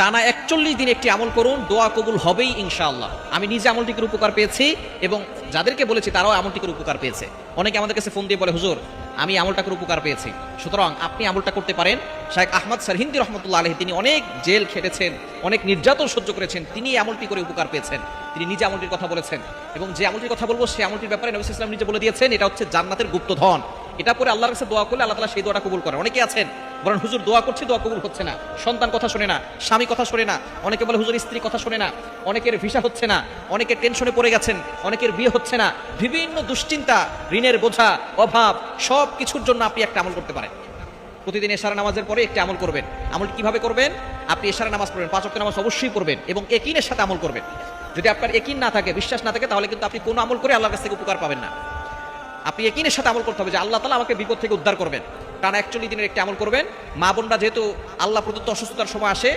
টানা 41 দিন একটি আমল করুন, দোয়া কবুল হবেই ইনশাআল্লাহ। আমি নিজে আমলটির উপকার পেয়েছি এবং যাদেরকে বলেছি তারাও আমলটির উপকার পেয়েছে। অনেকে আমাদের কাছে ফোন দিয়ে বলে, হুজুর আমি আমলটাকে উপকার পেয়েছি। সুতরাং আপনি আমলটা করতে পারেন। শাইখ আহমদ সরহিন্দি রহমতুল্লাহ আলাইহি তিনি অনেক জেল খেটেছেন, অনেক নির্যাতন সহ্য করেছেন, তিনি এই আমলটি করে উপকার পেয়েছেন। তিনি নিজে আমলটির কথা বলেছেন এবং যে আমলটির কথা বলবো সেই আমলটির ব্যাপারে নবী সাল্লাল্লাহু আলাইহি ওয়াসাল্লাম নিজে বলে দিয়েছেন এটা হচ্ছে জান্নাতের গুপ্তধন। এটা পরে আল্লাহর কাছে দোয়া করলে আল্লাহ তাআলা সেই দোয়াটা কবুল করেন। অনেকে আছেন বলেন, হুজুর দোয়া করছি দোয়া কবুল হচ্ছে না, সন্তান কথা শোনে না, স্বামী কথা শোনে না। অনেকে বলে হুজুর স্ত্রী কথা শোনে না, অনেকের ভিসা হচ্ছে না, অনেকের টেনশনে পড়ে গেছেন, অনেকের বিয়ে হচ্ছে না, বিভিন্ন দুশ্চিন্তা, ঋণের বোঝা, অভাব, সব কিছুর জন্য আপনি একটা আমল করতে পারেন। প্রতিদিন এশারা নামাজের পরে একটি আমল করবেন। আমলটি কিভাবে করবেন? আপনি এশারা নামাজ পড়বেন, 5 ওয়াক্ত নামাজ অবশ্যই পড়বেন এবং ইয়াকিনের সাথে আমল করবেন। যদি আপনার ইয়াকিন না থাকে, বিশ্বাস না থাকে, তাহলে কিন্তু আপনি কোনো আমল করে আল্লাহর কাছ থেকে উপকার পাবেন না। আপনি ইয়াকিনের সাথে আমল করতে হবে যে আল্লাহ তাআলা আমাকে বিপদ থেকে উদ্ধার করবেন। টানা 41 দিনের একটি আমল করবেন। মা বোনরা যেহেতু আল্লাহ প্রদত্ত অসুস্থতার সময় আসে,